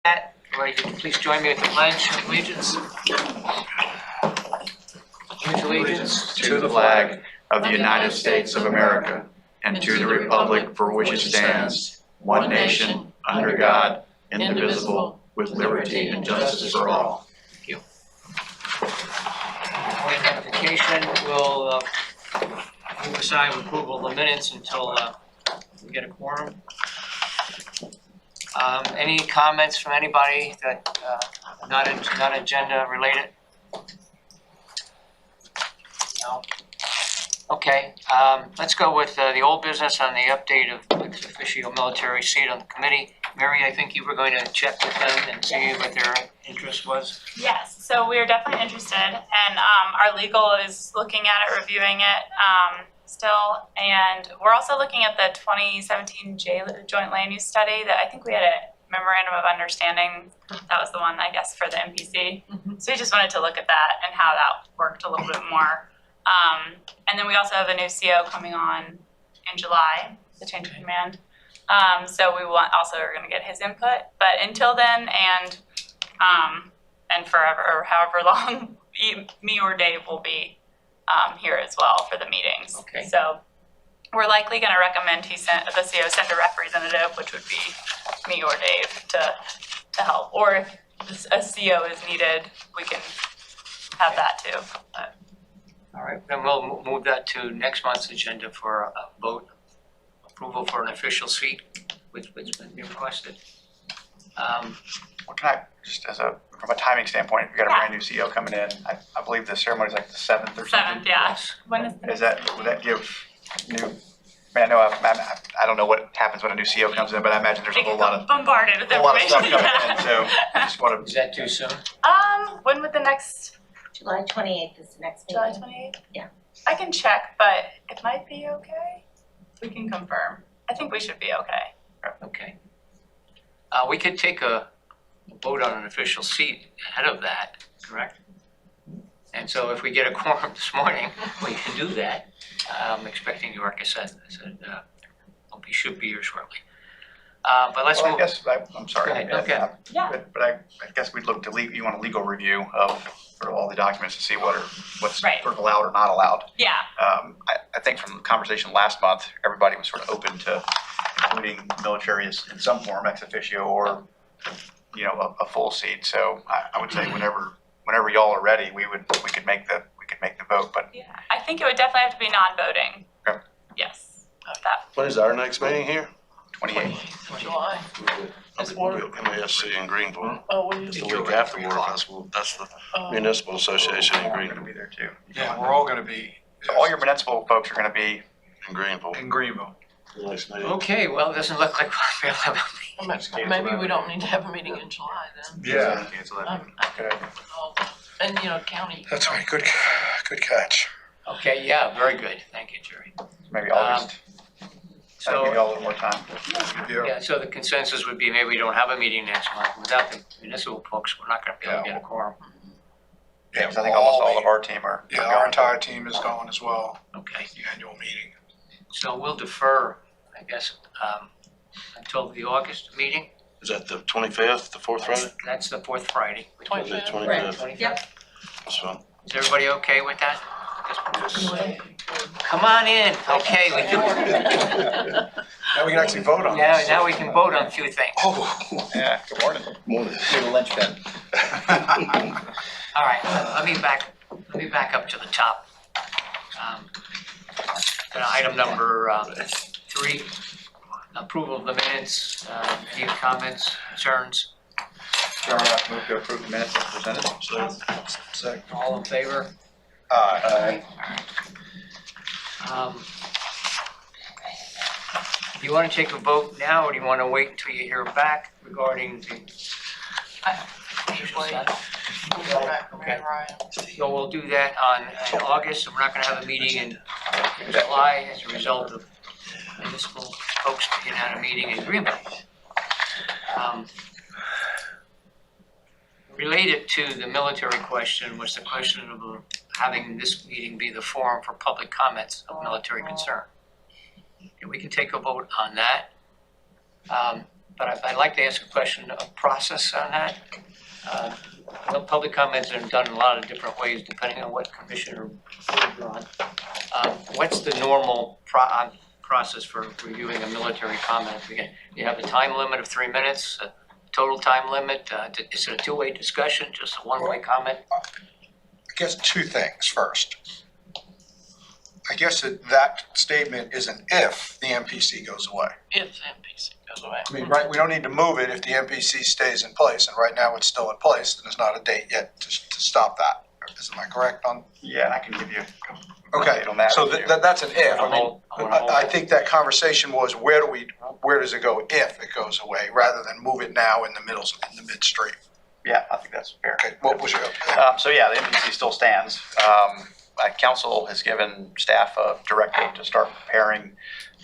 that, please join me at the pledge of allegiance. Pledge allegiance to the flag of the United States of America and to the republic for which it stands, one nation, under God, indivisible, with liberty and justice for all. Thank you. Identification will move aside approval of the minutes until we get a quorum. Any comments from anybody that not agenda related? No. Okay. Let's go with the old business on the update of ex officio military seat on the committee. Mary, I think you were going to check with them and see what their interest was. Yes, so we're definitely interested, and our legal is looking at it, reviewing it still, and we're also looking at the 2017 joint land use study that I think we had a memorandum of understanding. That was the one, I guess, for the MPC. So we just wanted to look at that and how that worked a little bit more. And then we also have a new CO coming on in July, the change of command. So we are going to get his input. But until then, and forever, or however long, me or Dave will be here as well for the meetings. Okay. So we're likely going to recommend the CO send a representative, which would be me or Dave to help. Or if a CO is needed, we can have that too. But. All right, then we'll move that to next month's agenda for a vote approval for an official seat, which has been requested. What can I, just from a timing standpoint, if you got a brand new CEO coming in, I believe the ceremony is like the 7th or something. 7th, yeah. When is Would that give new, I know I don't know what happens when a new CEO comes in, but I imagine there's a whole lot of bombarded with information. stuff coming in, so I just want Is to. that too soon? When would the next July 28th is the next meeting. July 28th? Yeah. I can check, but it might be okay. We can confirm. I think we should be okay. Okay. We could take a vote on an official seat ahead of that, correct? And so if we get a quorum this morning, we can do that. I'm expecting York, I said he should be here shortly. But let's move. I guess, I'm sorry. Go ahead. Okay. Yeah. But I guess we'd look to you want a legal review of sort of all the documents to see what's Right. sort of allowed or not allowed. Yeah. I think from the conversation last month, everybody was sort of open to including military in some form, ex officio, or a full seat. So I would say whenever y'all are ready, we could make the vote. But Yeah. I think it would definitely have to be non-voting. Okay. Yes. That. When is our next meeting here? 28th. July. It's We'll one. MASC in Greenville. Oh, when It's you the week after War Festival. That's the Municipal Association in We're going to Greenville. be there too. Yeah, we're all gonna be. So all your municipal folks are going to be. In Greenville. In Greenville. Next meeting. Okay, well, it doesn't look like we'll have a meeting. Maybe we don't need to have a meeting in July then. Yeah. Okay. And county. That's right, good catch. Okay, yeah, very good. Thank you, Jerry. Maybe August. That'll give So, y'all a little more time. yeah, so the consensus would be maybe we don't have a meeting next month. Without the municipal folks, we're not going to be able to get a quorum. Yeah, I think almost all of our team are. Yeah, our entire team is going as well, Okay, the annual meeting. so we'll defer, I guess, until the August meeting. Is that the 25th, the fourth Friday? That's the fourth Friday. The 25th. 25th. 25th. Yep. That's fine. Is everybody okay with that? Come on in. Okay, we do. Now we can actually vote on this. Now we can vote on a few things. Oh. Yeah, good morning. All right, let me back up to the top. Item number 3, approval of the minutes. Any comments, concerns? Move to approve the minutes as presented. Second. All in favor? Aye. Do you want to take a vote now, or do you want to wait until you hear back regarding the? Usually. Okay. So we'll do that in August, and we're not going to have a meeting in July as a result of municipal folks being at a meeting in Greenville. Related to the military question was the question of having this meeting be the forum for public comments of military concern. And we can take a vote on that. but I'd like to ask a question of process on that. Well, public comments are done in a lot of different ways depending on what commission or board you're on. What's the normal process for reviewing a military comment? You have a time limit of 3 minutes, a total time limit? Is it a two-way discussion, just a one-way comment? I guess two things first. I guess that statement is an if the MPC goes away. If the MPC goes away. I mean, right, we don't need to move it if the MPC stays in place, and right now it's still in place, and there's not a date yet to stop that. Am I correct on? Yeah, and I can give you an Okay, update on that. so that's an if. I mean, I wanna hold I it. think that conversation was where does it go if it goes away, rather than move it now in the midstream. Yeah, I think that's fair. Okay, what was your? So yeah, the MPC still stands. Council has given staff a directive to start preparing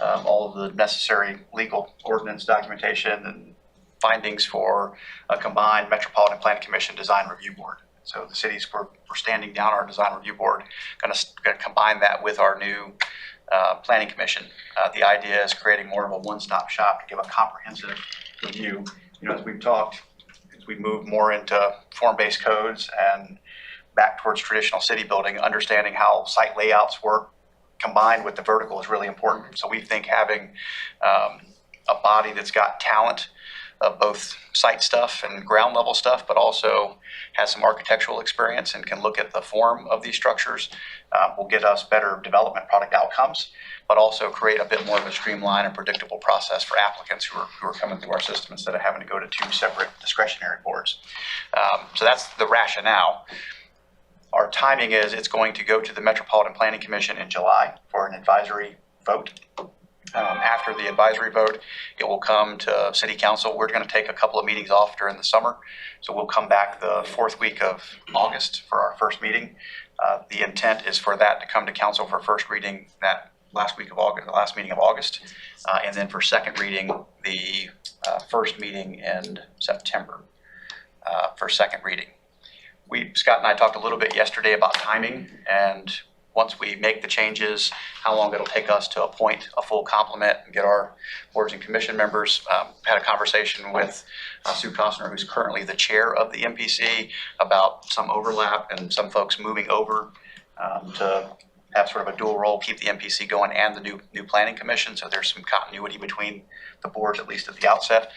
all of the necessary legal ordinance documentation and findings for a combined Metropolitan Planning Commission Design Review Board. So the cities, we're standing down our Design Review Board, going to combine that with our new Planning Commission. The idea is creating more of a one-stop shop to give a comprehensive review. You know, as we've talked, as we move more into form-based codes and back towards traditional city building, understanding how site layouts work combined with the vertical is really important. So we think having a body that's got talent of both site stuff and ground level stuff, but also has some architectural experience and can look at the form of these structures will get us better development product outcomes, but also create a bit more of a streamlined and predictable process for applicants who are coming through our system instead of having to go to two separate discretionary boards. So that's the rationale. Our timing is it's going to go to the Metropolitan Planning Commission in July for an advisory vote. After the advisory vote, it will come to City Council. We're going to take a couple of meetings off during the summer. So we'll come back the fourth week of August for our first meeting. The intent is for that to come to Council for first reading that last week of August, the last meeting of August. And then for second reading, the first meeting in September for second reading. Scott and I talked a little bit yesterday about timing, and once we make the changes, how long it'll take us to appoint a full complement and get our boards and commission members. Had a conversation with Sue Costner, who's currently the chair of the MPC, about some overlap and some folks moving over to have sort of a dual role, keep the MPC going and the new planning commission. So there's some continuity between the boards, at least at the outset.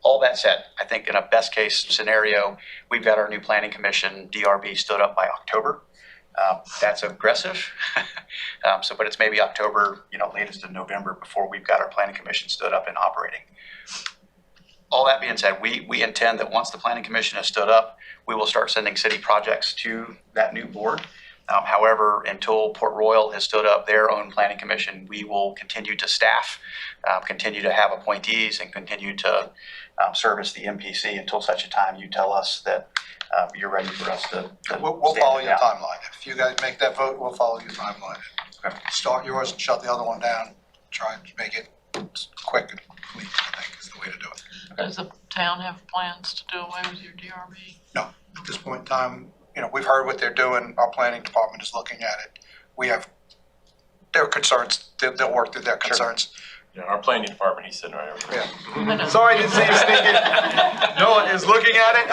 All that said, I think in a best case scenario, we've got our new planning commission, DRB, stood up by October. That's aggressive. But it's maybe October, latest in November before we've got our planning commission stood up and operating. All that being said, we intend that once the planning commission has stood up, we will start sending city projects to that new board. However, until Port Royal has stood up their own planning commission, we will continue to staff, continue to have appointees, and continue to service the MPC until such a time you tell us that you're ready for us to We'll stand follow it your down. timeline. If you guys make that vote, we'll follow your timeline. Okay. Start yours and shut the other one down. Try and make it quick and clean, I think is the way to do it. Does the town have plans to do away with your DRB? At this point in time, we've heard what they're doing. Our planning department is looking at it. We have their concerns. They'll work through their concerns. Yeah, our planning department, he's sitting right over there. Yeah. Sorry, I didn't see you sneaking. Noah is looking at it.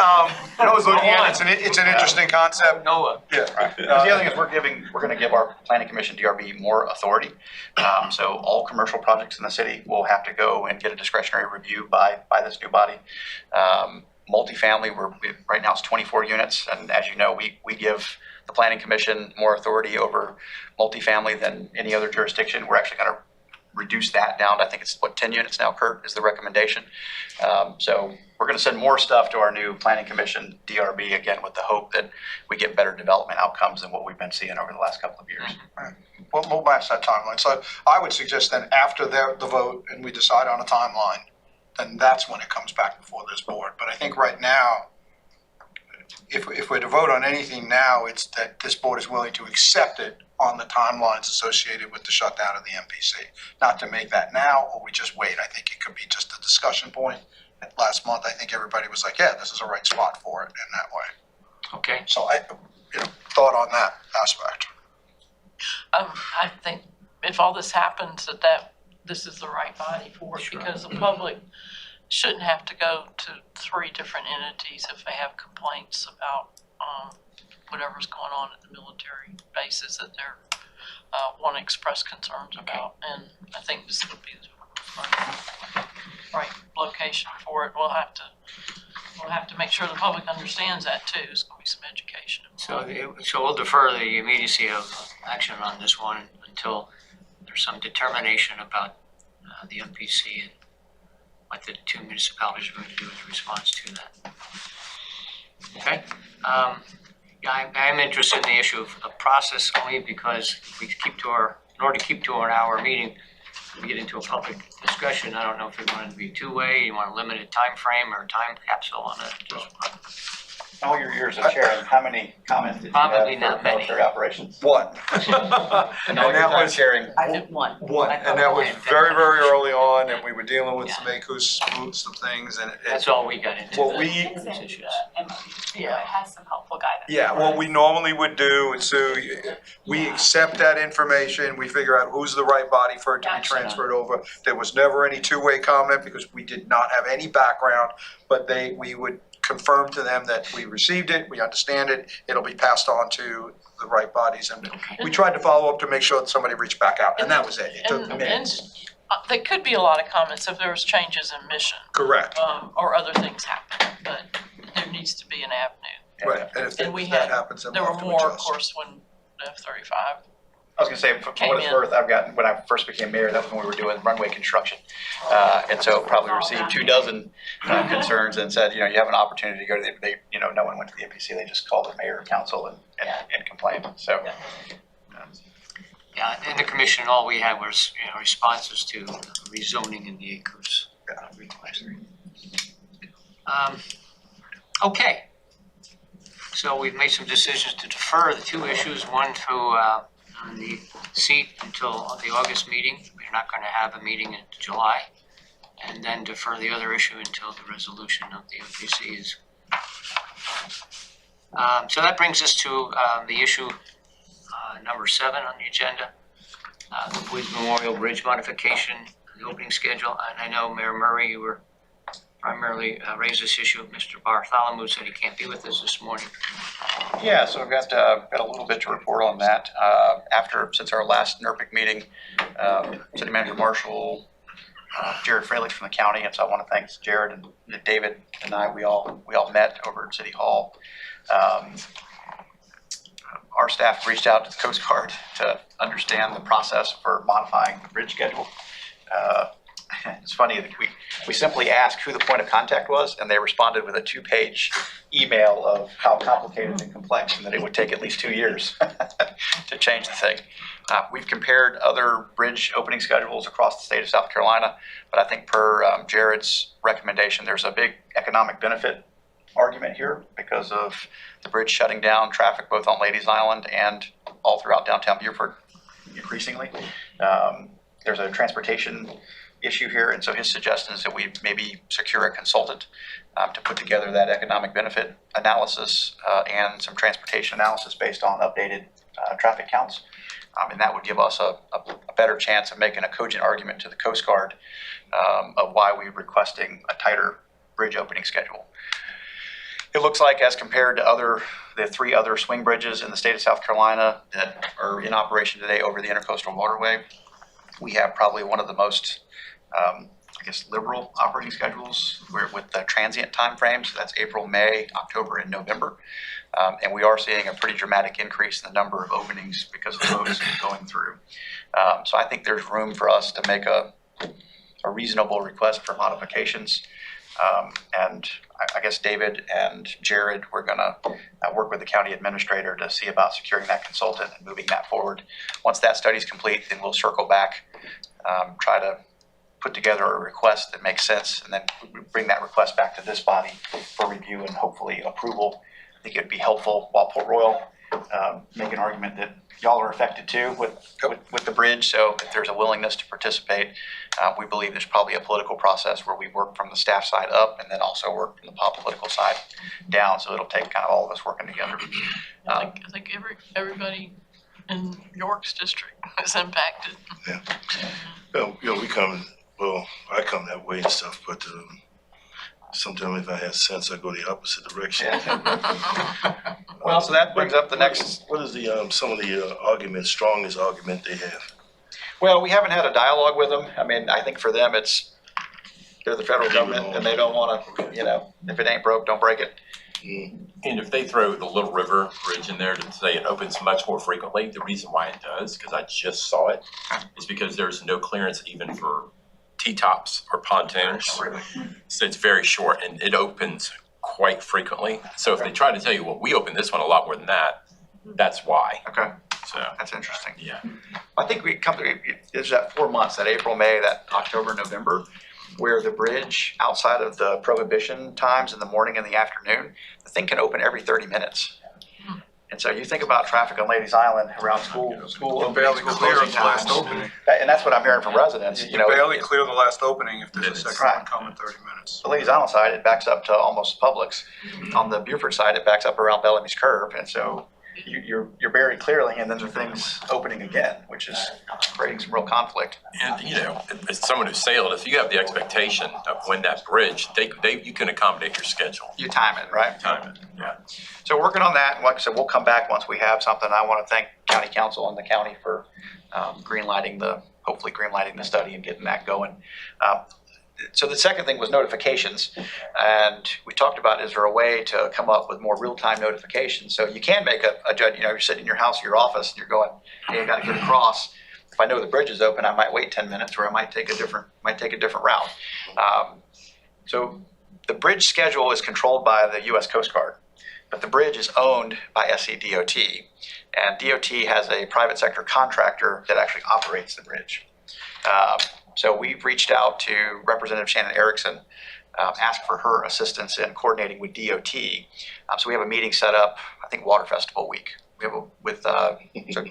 Noah's looking at it. It's an interesting concept. Noah. Yeah. The other thing is we're going to give our planning commission DRB more authority. So all commercial projects in the city will have to go and get a discretionary review by this new body. Multifamily, right now it's 24 units, and as you know, we give the planning commission more authority over multifamily than any other jurisdiction. We're actually going to reduce that down to, I think it's 10 units now, Kurt, is the recommendation. So we're going to send more stuff to our new planning commission DRB, again, with the hope that we get better development outcomes than what we've been seeing over the last couple of years. We'll match that timeline. So I would suggest then after the vote and we decide on a timeline, then that's when it comes back before this board. But I think right now, if we're to vote on anything now, it's that this board is willing to accept it on the timelines associated with the shutdown of the MPC. Not to make that now, or we just wait. I think it could be just a discussion point. Last month, I think everybody was like, yeah, this is a right spot for it in that way. Okay. So thought on that aspect. I think if all this happens, that this is the right body for it, because the public shouldn't have to go to 3 different entities if they have complaints about, whatever's going on at the military bases that they're, want to express concerns about. And I think this would be the right location for it. We'll have to make sure the public understands that too. There's gonna be some education. So we'll defer the immediacy of action on this one until there's some determination about the MPC and what the 2 municipalities are going to do in response to that. Okay? Yeah, I'm interested in the issue of process only because if we keep to in order to keep to an hour meeting, we get into a public discussion. I don't know if you want it to be 2-way, you want a limited time frame or time capsule on it. All your years of chairing, how many comments did you have Probably for not many. military operations? One. And all And your that time was- chairing, I did one. One, and that was very, very early on, and we were dealing with some ACUS, some things, and That's all we got into. What we- It's in the MOU, it has some helpful guidance. yeah, what we normally would do, and so we accept that information, we figure out who's the right body for it to be Gotcha. transferred over. There was never any 2-way comment because we did not have any background, but we would confirm to them that we received it, we understand it, it'll be passed on to the right bodies, and we tried to follow up to make sure that somebody reached back out, and that was it. It took And minutes. there could be a lot of comments if there was changes in mission, Correct, or other things happen, but there needs to be an avenue. right, and if And we that had- happens, then There we'll were have to more, of adjust. course, when the F-35. I was gonna say, for Came what it's in. worth, when I first became mayor, that was when we were doing runway construction. And so probably received 24 concerns and said, you have an opportunity to go to no one went to the MPC, they just called the mayor or council and complained, so. Yeah, in the commission, all we had was, responses to rezoning in the ACUS request. Okay. So we've made some decisions to defer the 2 issues, one to, on the seat until the August meeting. We're not going to have a meeting in July. And then defer the other issue until the resolution of the MPC is. So that brings us to the issue number 7 on the agenda, the Woods Memorial Bridge modification, the opening schedule. And I know Mayor Murray, you were primarily raised this issue. Mr. Bartholomew said he can't be with us this morning. Yeah, so I've got a little bit to report on that. Since our last NERPIC meeting, City Manager Marshall, Jared Freilich from the county, and so I want to thank Jared and David and I, we all met over at City Hall. Our staff reached out to the Coast Guard to understand the process for modifying the bridge schedule. It's funny that we simply asked who the point of contact was, and they responded with a 2-page email of how complicated and complex, and that it would take at least 2 years to change the thing. We've compared other bridge opening schedules across the state of South Carolina, but I think per Jared's recommendation, there's a big economic benefit argument here because of the bridge shutting down traffic both on Ladies Island and all throughout downtown Beaufort increasingly. There's a transportation issue here, and so his suggestion is that we maybe secure a consultant to put together that economic benefit analysis and some transportation analysis based on updated traffic counts. And that would give us a better chance of making a cogent argument to the Coast Guard of why we're requesting a tighter bridge opening schedule. It looks like, as compared to the 3 other swing bridges in the state of South Carolina that are in operation today over the Intercoastal Waterway, we have probably one of the most liberal operating schedules with the transient timeframes. That's April, May, October, and November. And we are seeing a pretty dramatic increase in the number of openings because of the boats going through. So I think there's room for us to make a reasonable request for modifications. And I guess David and Jared, we're gonna work with the county administrator to see about securing that consultant and moving that forward. Once that study's complete, then we'll circle back, try to put together a request that makes sense, and then bring that request back to this body for review and hopefully approval. I think it'd be helpful while Port Royal make an argument that y'all are affected too with the bridge. So if there's a willingness to participate, we believe there's probably a political process where we work from the staff side up and then also work from the political side down. So it'll take kind of all of us working together. I think everybody in York's district is impacted. Well, I come that way and stuff, but Sometimes if I had sense, I'd go the opposite direction. Well, so that brings up the next, What is the, some of the arguments, strongest argument they have? well, we haven't had a dialogue with them. I mean, I think for them, they're the federal government and they don't wanna, if it ain't broke, don't break it. And if they throw the Little River Bridge in there to say it opens much more frequently, the reason why it does, because I just saw it, is because there's no clearance even for T-tops or pontoons. Really? So it's very short and it opens quite frequently. So if they try to tell you, well, we opened this one a lot more than that, that's why. Okay, So, that's interesting. yeah. I think there's that 4 months, that April, May, that October, November, where the bridge outside of the prohibition times in the morning and the afternoon, the thing can open every 30 minutes. And so you think about traffic on Ladies Island around school opening, barely school clear closing the last times. opening. And that's what I'm hearing from residents, You barely clear the last opening if there's a second one coming 30 minutes. The Ladies Island side, it backs up to almost Publix. On the Beaufort side, it backs up around Bellamy's Curve. And so you're very clearly, and then the thing's opening again, which is creating some real conflict. And, as someone who sailed, if you have the expectation of when that bridge, you can accommodate your schedule. You time it, right? Time it, yeah. So working on that, and like I said, we'll come back once we have something. I want to thank county council and the county for hopefully greenlighting the study and getting that going. So the second thing was notifications, and we talked about, is there a way to come up with more real-time notifications? So you can make a judge, you're sitting in your house or your office and you're going, hey, I gotta get across. If I know the bridge is open, I might wait 10 minutes or I might take a different route. So the bridge schedule is controlled by the US Coast Guard, but the bridge is owned by SCDOT, and DOT has a private sector contractor that actually operates the bridge. So we've reached out to Representative Shannon Erickson, asked for her assistance in coordinating with DOT. So we have a meeting set up, I think Water Festival week. We have with so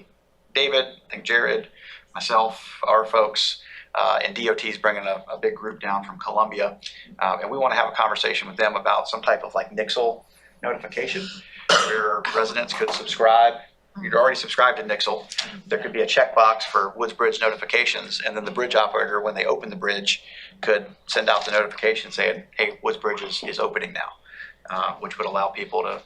David, I think Jared, myself, our folks, and DOT's bringing a big group down from Columbia. And we want to have a conversation with them about some type of like Nixle notification where residents could subscribe. You'd already subscribed to Nixle. There could be a checkbox for Woods Bridge notifications, and then the bridge operator, when they open the bridge, could send out the notification saying, hey, Woods Bridge is opening now, which would allow people to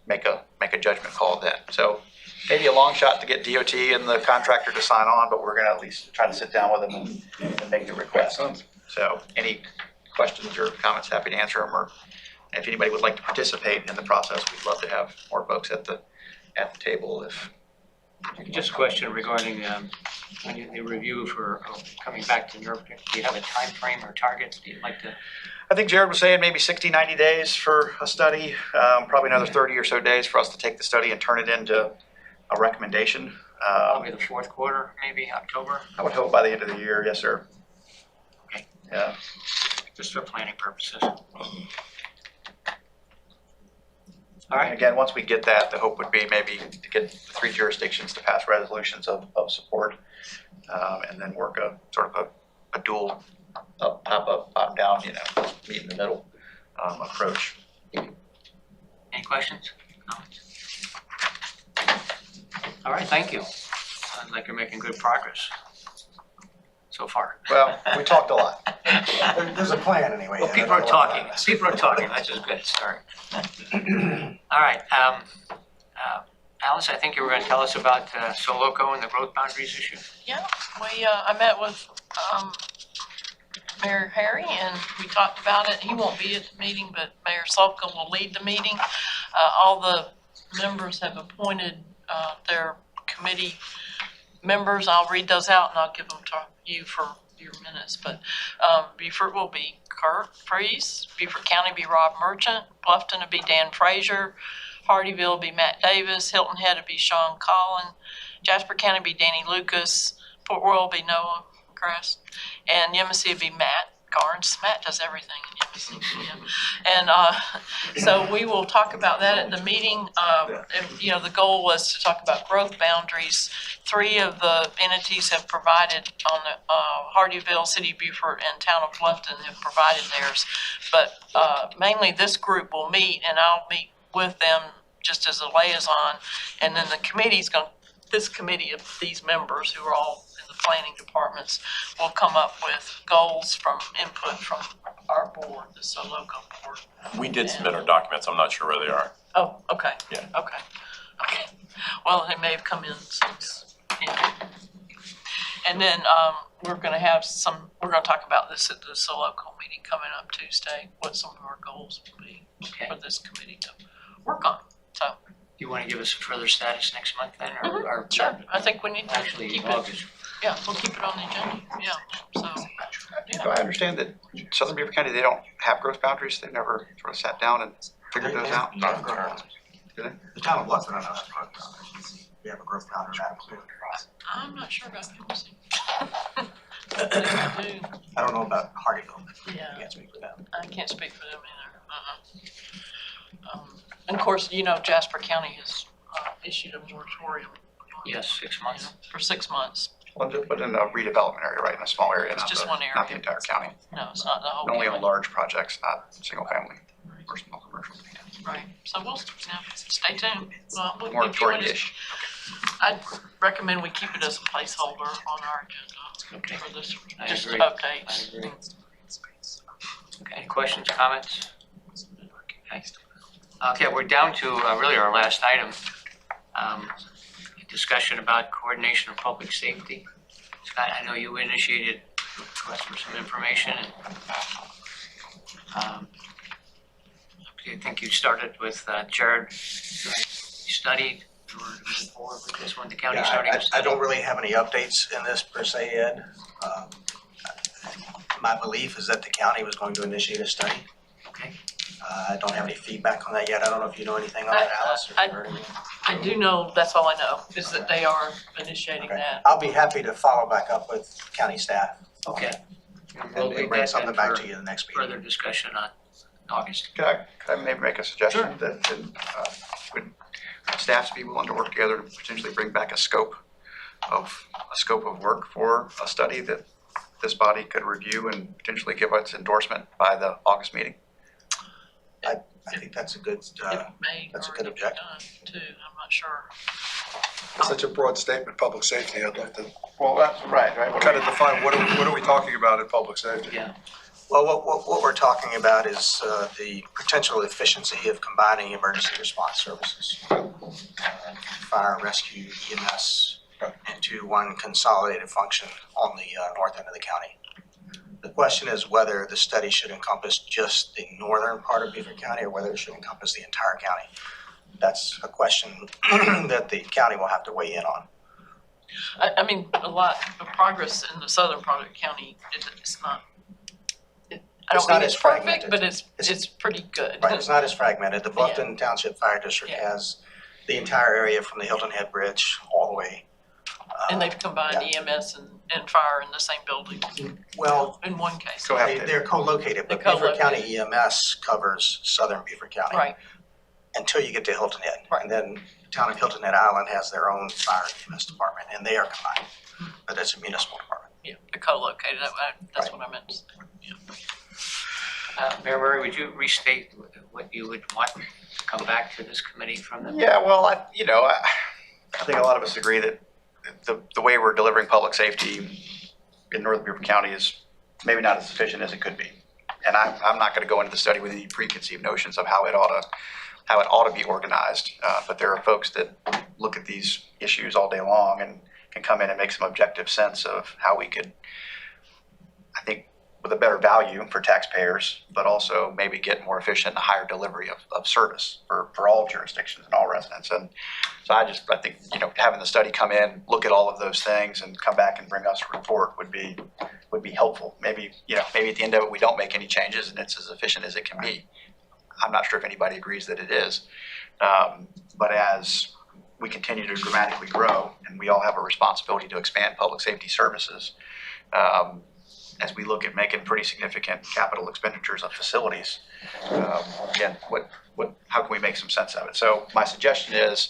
make a judgment call then. So maybe a long shot to get DOT and the contractor to sign on, but we're gonna at least try to sit down with them and make the request. So any questions or comments, happy to answer them, or if anybody would like to participate in the process, we'd love to have more folks at the table. If Just a question regarding when the review for coming back to NERC, do you have a time frame or targets? Do you like to? I think Jared was saying maybe 60, 90 days for a study, probably another 30 or so days for us to take the study and turn it into a recommendation. Probably the fourth quarter, maybe October? I would hope by the end of the year, yes, sir. Okay. Yeah. Just for planning purposes. All And right, again, once we get that, the hope would be maybe to get the 3 jurisdictions to pass resolutions of support, and then work a sort of a dual up, top up, bottom down, meet in the middle approach. any questions? Comments? All right, thank you. Sounds like you're making good progress so far. Well, we talked a lot. There's a plan anyway. Well, people are talking, that's just a good start. All right, Alice, I think you were gonna tell us about Soloco and the growth boundaries issue. Yeah, I met with, Mayor Harry and we talked about it. He won't be at the meeting, but Mayor Slocum will lead the meeting. All the members have appointed, their committee members. I'll read those out and I'll give them to you for your minutes, but, Beaufort will be Kurt Freeze, Beaufort County be Rob Merchant, Bluffton will be Dan Frazier, Hardyville will be Matt Davis, Hilton Head will be Sean Collin, Jasper County will be Danny Lucas, Port Royal will be Noah Grass, and Yemassee will be Matt Garnes. Matt does everything in Yemassee. Yeah. And so we will talk about that at the meeting. The goal was to talk about growth boundaries. 3 of the entities have provided on the Hardyville, City of Beaufort, and Town of Bluffton have provided theirs. But mainly this group will meet, and I'll meet with them just as a liaison. And then the committee's going, this committee of these members who are all in the planning departments will come up with goals from input from our board, the Soloco board. We did submit our documents. I'm not sure where they are. Oh, okay. Yeah. Okay. Well, they may have come in since, yeah. And then, we're gonna talk about this at the Soloco meeting coming up Tuesday, what some of our goals will be Okay. for this committee to work on, so. You wanna give us a further status next month then, or? Sure, I think we need to Actually, keep in it, August. yeah, we'll keep it on the agenda, yeah, so. Do I understand that Southern Beaver County, they don't have growth boundaries? They never sort of sat down and figured those out? Not current. The town of Bluffton, I don't have a growth boundary. We have a growth boundary map included. I'm not sure about Hennessy. I do, I don't know about Hardyville. yeah. I can't speak for them. I can't speak for them either. And of course, you know, Jasper County has issued a moratorium. Yes, 6 months. For 6 months. But in a redevelopment area, right, in a small area, It's not just the, one not the area. entire county. No, it's not the whole Only on county. large projects, not single family or small commercial. Right, so we'll, stay tuned. Well, if you want to- Moratorium-ish. I'd recommend we keep it as a placeholder on our Okay. agenda for this, I just agree. updates. I agree. Okay, any questions, comments? Okay. Okay, we're down to really our last item. Discussion about coordination of public safety. Scott, I know you initiated a request for some information and I think you started with Jared, right? You studied, you were moving forward with this one, the county starting. Yeah, I don't really have any updates in this per se, Ed. My belief is that the county was going to initiate a study. Okay. I don't have any feedback on that yet. I don't know if you know anything on that, Alice, or if you've heard anything. I do know, that's all I know, is that they are initiating Okay. that. I'll be happy to follow back up with county staff. Okay. We'll And leave bring that something then back for to you the next meeting. further discussion on August. Could I maybe make a suggestion that, would staffs be willing to work together to potentially bring back a scope of work for a study that this body could review and potentially give its endorsement by the August meeting? I think that's a good, It may that's a already good be objective. done too, I'm not sure. Such a broad statement, public safety, I'd like to Well, that's right. kind of define, what are we talking about in public safety? Yeah. well, what we're talking about is the potential efficiency of combining emergency response services. Fire, rescue, EMS into one consolidated function on the north end of the county. The question is whether the study should encompass just the northern part of Beaufort County or whether it should encompass the entire county. That's a question that the county will have to weigh in on. I mean, a lot of progress in the southern part of the county, it's not, I It's don't not mean as it's perfect, fragmented. but it's pretty good. Right, it's not as fragmented. The Bluffton Township Fire District Yeah. has the entire area from the Hilton Head Bridge all the way. And they've combined EMS and fire in the same building, Well, in one case. Go ahead. they're co-located, but They're Beaufort County co-located. EMS covers southern Beaufort County. Right, Until you get to Hilton Head. Right. And then the town of Hilton Head Island has their own fire and EMS department, and they are combined. But it's a municipal department. yeah, they're co-located, that's Right. what I meant to say. Mayor Murray, would you restate what you would want to come back to this committee from them? Yeah, well, I think a lot of us agree that the way we're delivering public safety in Northern Beaufort County is maybe not as efficient as it could be. And I'm not going to go into the study with any preconceived notions of how it ought to be organized. But there are folks that look at these issues all day long and can come in and make some objective sense of how we could, I think, with a better value for taxpayers, but also maybe get more efficient and a higher delivery of service for all jurisdictions and all residents. And so I think, having the study come in, look at all of those things and come back and bring us a report would be helpful. Maybe at the end of it, we don't make any changes and it's as efficient as it can be. I'm not sure if anybody agrees that it is. But as we continue to dramatically grow and we all have a responsibility to expand public safety services, as we look at making pretty significant capital expenditures of facilities, again, how can we make some sense of it? So my suggestion is,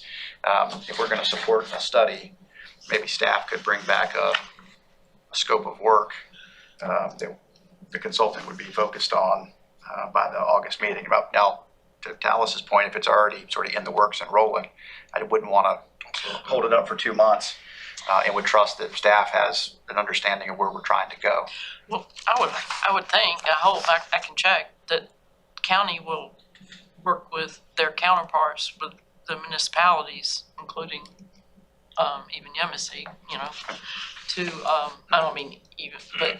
if we're going to support a study, maybe staff could bring back a scope of work that the consultant would be focused on by the August meeting. Now, to Alice's point, if it's already sort of in the works and rolling, I wouldn't want to hold it up for 2 months and would trust that staff has an understanding of where we're trying to go. Well, I would think, I hope, I can check, that county will work with their counterparts, with the municipalities, including, even Yemassee, you know, to, I don't mean even, but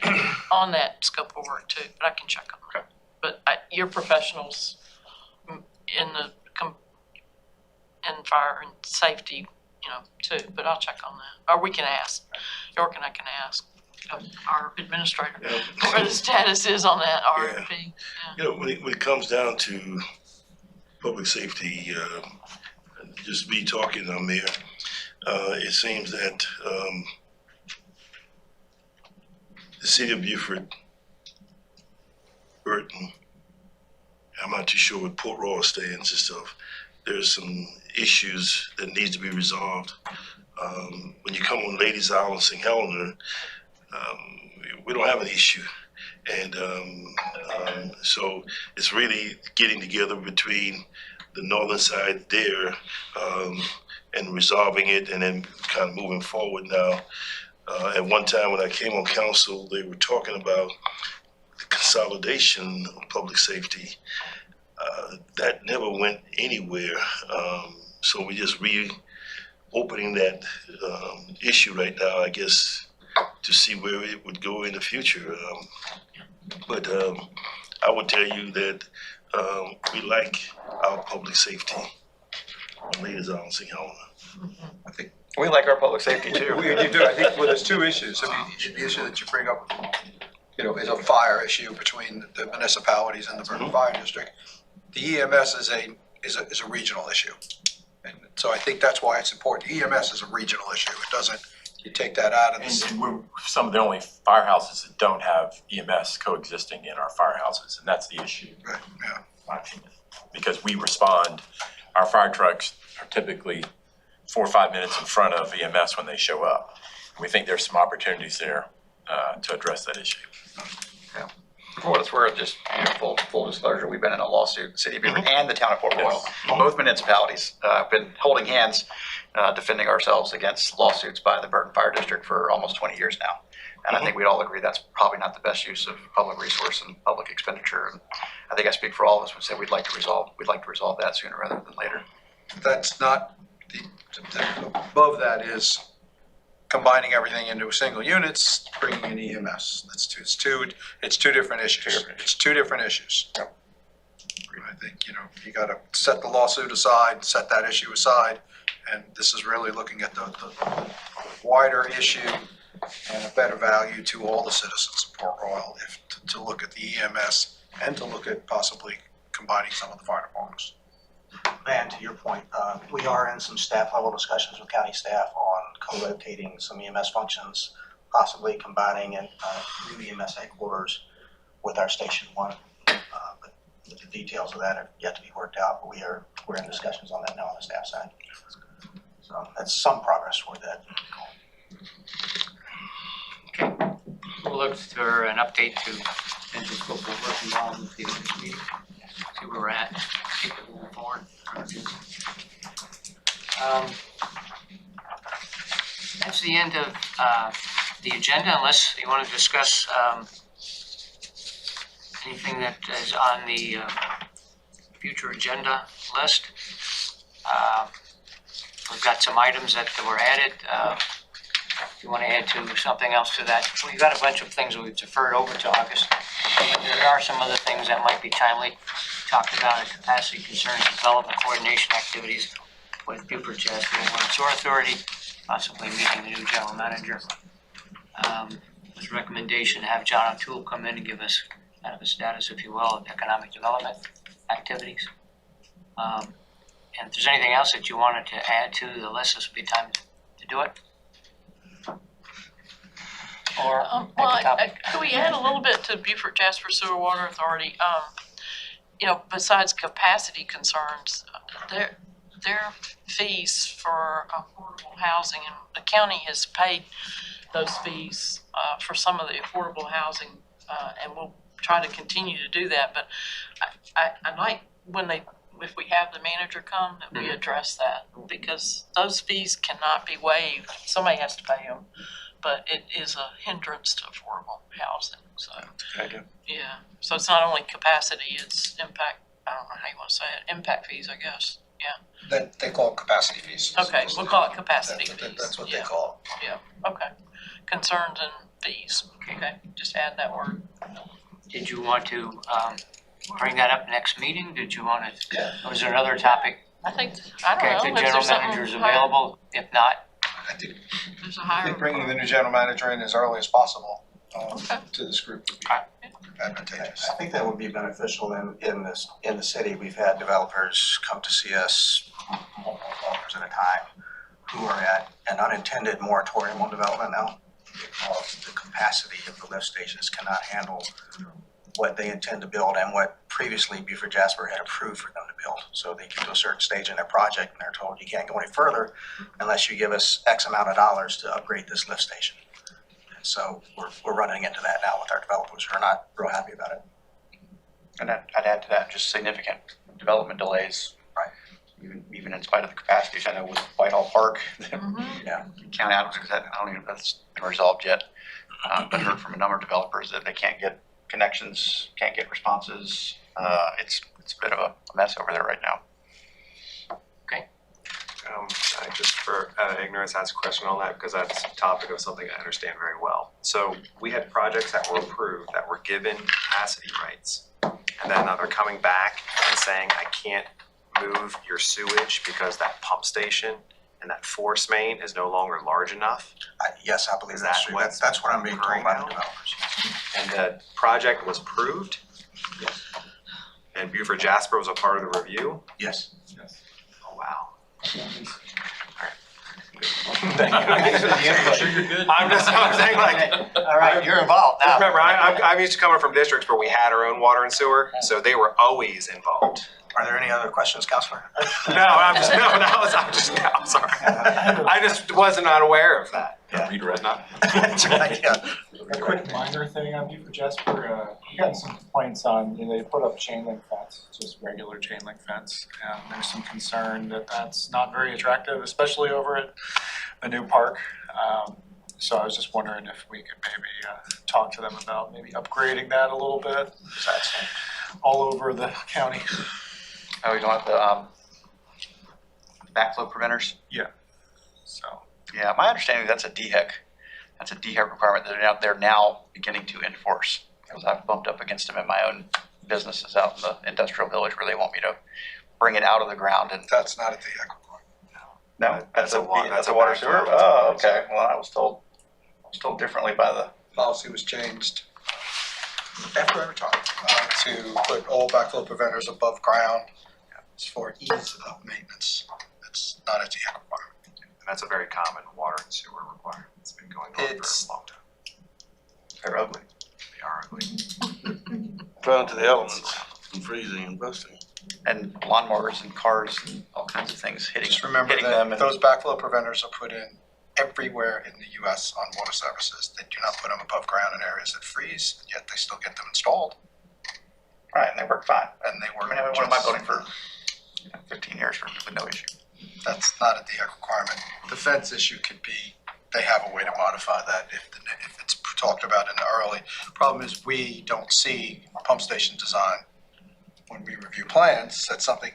on that scope of work too, but I can check on that. But you're professionals in the, in fire and safety, you know, too, but I'll check on that. Or we can ask, York and I can ask our administrator where the status is on that RFP. You know, when it comes down to public safety, just me talking, Mayor, it seems that the city of Beaufort, Burton, I'm not too sure what Port Royal stands and stuff, there's some issues that needs to be resolved. When you come on Ladies Island, St. Helena, we don't have an issue. And so it's really getting together between the northern side there and resolving it and then kind of moving forward now. At one time when I came on council, they were talking about the consolidation of public safety. That never went anywhere. So we're just reopening that issue right now, I guess, to see where it would go in the future. But I would tell you that we like our public safety. Ladies on St. Helena. I think We like our public safety too. you do. I think, well, there's two issues. I mean, the issue that you bring up, you know, is a fire issue between the municipalities and the Burton Fire District. The EMS is a regional issue. And so I think that's why it's important. EMS is a regional issue. It doesn't, you take that out of this. And we're some of the only firehouses that don't have EMS coexisting in our firehouses, and that's the issue, Right, yeah. in my opinion. Because we respond, our fire trucks are typically 4 or 5 minutes in front of EMS when they show up. We think there's some opportunities there to address that issue. For what it's worth, just full disclosure, we've been in a lawsuit, the city of Beaufort and the town of Port Royal. Both municipalities have been holding hands, defending ourselves against lawsuits by the Burton Fire District for almost 20 years now. And I think we'd all agree that's probably not the best use of public resource and public expenditure. And I think I speak for all of us when say we'd like to resolve that sooner rather than later. That's not, above that is combining everything into single units, bringing in EMS. It's two different issues. It's two different issues. I think, you know, you gotta set the lawsuit aside, set that issue aside, and this is really looking at the wider issue and a better value to all the citizens of Port Royal to look at the EMS and to look at possibly combining some of the fire departments. Van, to your point, we are in some staff level discussions with county staff on co-locating some EMS functions, possibly combining new EMS headquarters with our Station 1. But the details of that are yet to be worked out, but we're in discussions on that now on the staff side. So that's some progress toward that. Okay, we'll look for an update to potential scope of work involved with the meeting, see where we're at, keep it moving forward. That's the end of the agenda, unless you want to discuss anything that is on the future agenda list. We've got some items that were added. If you want to add to something else to that, we've got a bunch of things that we've deferred over to August. But there are some other things that might be timely. Talked about capacity concerns, development coordination activities with Beaufort Jasper Water and Sewer Authority, possibly meeting the new general manager. There's a recommendation to have John O'Toole come in and give us kind of a status, if you will, of economic development activities. And if there's anything else that you wanted to add to the list, this would be time to do it. Or Could we add a little bit to Beaufort Jasper Sewer Water Authority? You know, besides capacity concerns, their fees for affordable housing, and the county has paid those fees for some of the affordable housing, and we'll try to continue to do that. But I like when they if we have the manager come, that we address that, because those fees cannot be waived. Somebody has to pay them, but it is a hindrance to affordable housing, so. Good idea. Yeah, so it's not only capacity, it's impact, I don't know how you wanna say it, impact fees, I guess, yeah. They call it capacity fees. Okay, we'll call it capacity That's fees. that's what they Yeah, call okay. Concerns and fees, okay, just add that word. Did you want to bring that up next meeting? Did you want to, was there another topic? I think, I Okay, if don't the know, if general there's something. manager is available, if not, it. I think, There's a I higher. think bringing the new general manager in as early as possible Okay. to this group would be advantageous. I think that would be beneficial in the city. We've had developers come to see us multiple homes at a time who are at an unintended moratorium on development now because the capacity of the lift stations cannot handle what they intend to build and what previously Beaufort Jasper had approved for them to build. So they get to a certain stage in their project and they're told you can't go any further unless you give us X amount of dollars to upgrade this lift station. And so we're running into that now with our developers who are not real happy about it. And I'd add to that, just significant development delays. Right. Even in spite of the capacities, I know with Whitehall Park, Mhm. Count Adams, because I don't even know if that's been resolved yet. But heard from a number of developers that they can't get connections, can't get responses. It's a bit of a mess over there right now. I just for ignorance ask a question on that because that's a topic of something I understand very well. So we had projects that were approved that were given capacity rights, and then now they're coming back and saying I can't move your sewage because that pump station and that force main is no longer large enough. Yes, I believe Is that's that true. what's That's what I'm being told by the occurring now? developers. And the project was approved. Yes. And Beaufort Jasper was a part of the review. Yes. Oh wow. I'm sure you're good. I'm saying like. all right, you're involved now. Remember, I'm used to coming from districts where we had our own water and sewer, so they were always involved. Are there any other questions, Counselor? No, I'm sorry. I just wasn't not aware of that. Redirect. That's right, yeah. A quick minor thing on Beaufort Jasper, we got some complaints on, they put up chain link fence, just regular chain link fence. And there's some concern that that's not very attractive, especially over at the new park. So I was just wondering if we could maybe talk to them about maybe upgrading that a little bit. That's all over the county. Oh, you don't have the backflow preventers? So. Yeah, my understanding is that's a DHEC. That's a DHEC requirement that they're now beginning to enforce. Because I've bumped up against them in my own businesses out in the industrial village where they want me to bring it out of the ground and. That's not at the Echo Park. No, That's a water sewer? backflow. Oh, okay. Well, I was told differently by the. Policy was changed after every time to put all backflow preventers above ground. It's for ease of maintenance. It's not at the Echo Park. That's a very common water and sewer requirement. It's been going on It's- for a long time. They're ugly. They are ugly. Prone to the elements, from freezing and busting. And lawnmowers and cars and all kinds of things hitting Just remember hitting them. that And those backflow preventers are put in everywhere in the US on water services. They do not put them above ground in areas that freeze, yet they still get them installed right, and they work fine. and they I work. mean, I had one in my just- building for 15 years with no issue. That's not a DHEC requirement. The fence issue could be, they have a way to modify that if it's talked about in the early. Problem is, we don't see pump station design when we review plans. That's something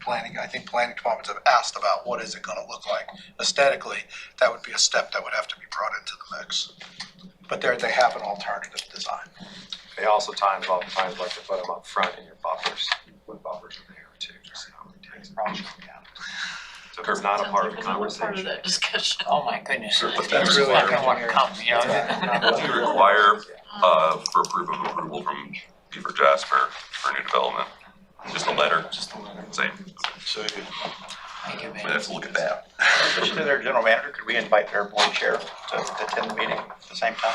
I think planning departments have asked about, what is it gonna look like aesthetically? That would be a step that would have to be brought into the mix. But they have an alternative design. They also oftentimes like to put them up front in your buffers. Put buffers in there too, so it takes pressure down. So if it's not a part of the Sounds like we're part of conversation. that discussion. Oh, my goodness. That's really Not gonna wanna come, you know? What do you require for proof of approval from Beaufort Jasper for new development? Just a letter? Same. So you Thank you, We'd man. have to look at that. Especially their general manager, could we invite their board chair to attend the meeting at the same time?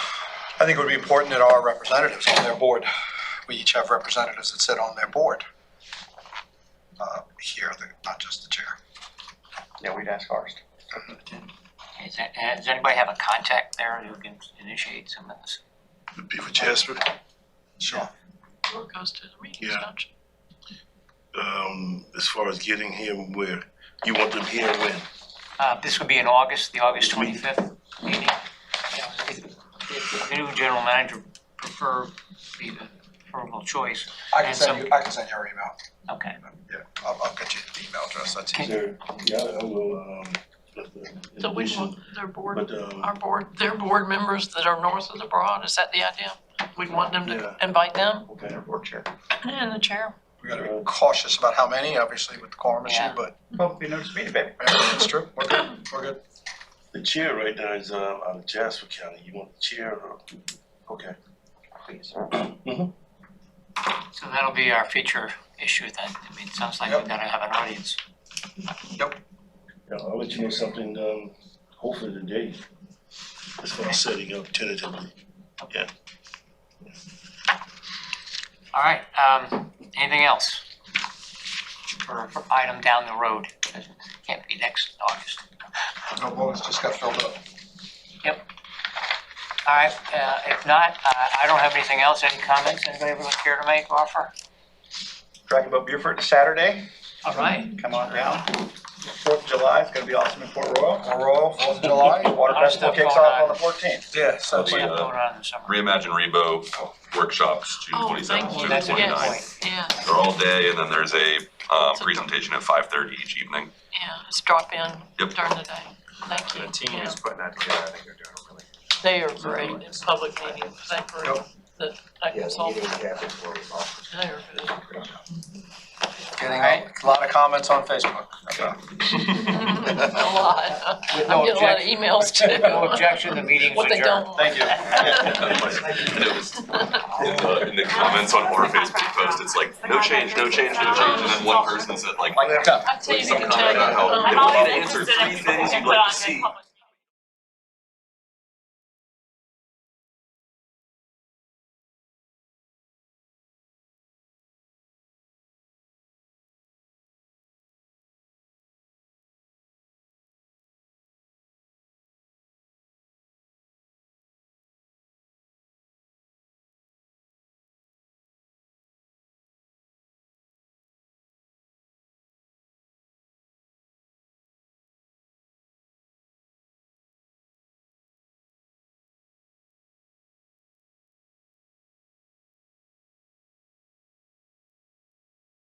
I think it would be important that our representatives on their board, we each have representatives that sit on their board. Here, not just the chair. Yeah, we'd ask ours. Does anybody have a contact there who can initiate some of this? the Beaufort Jasper. Sure. Or goes to the meetings, Yeah. don't you? as far as getting him where? You want them here when? This would be in August, the August 25th meeting. If the new general manager be the preferable choice. I can And send some- you, I can send you our email. Okay. Yeah, I'll get you the email address, that's easy. Sir, yeah, I will, So we want their board, But, our board, their board members that are north of the Broad, is that the idea? We'd want them to Yeah. invite them Okay, board chair. and the chair. We gotta be cautious about how many, obviously, with the quorum issue, Yeah. but Well, you notice me, baby. that's true, we're good, we're good. the chair right now is, out of Jasper County. You want the chair or? Okay. Please. So that'll be our feature issue then. I mean, it sounds like we're gonna have an audience. Yeah, I'll let you know something, hopefully today, as far as setting up tentatively. Yeah. All right, anything else? For item down the road, can't be next August. No, well, it's just got filled up. All right, if not, I don't have anything else. Any comments anybody would care to make, offer? Dragon Boat Beaufort Saturday, All right. come on down. 4th of July, it's gonna be awesome in Port Royal. Royal, 4th of July. Water Lot of Festival stuff kicks going off on. on the 14th. Yeah, so The, What's going on in the summer? Reimagine Rebo workshops, June Oh, 27th thank through you. the That's a good 29th. point. Yes, They're all day, and then there's a presentation at 5:30 each evening. yeah, just drop in Yep. during the day. Thank you. The team Yeah. who's putting that together, I think they're doing a really They are great in public meetings, thank you, that consultant. They are good. getting a lot of comments on Facebook. A lot. With I'm no getting a lot of objection- emails too. No objection, the meeting's What they adjourned. don't. Thank you. And it was, in the comments on our Facebook post, it's like, no change, no change, no change, and then one person said like, Like, come. I tell you, something to tell you, about how I'm they always wanted to answer interested in 3 things you'd input like on to see. public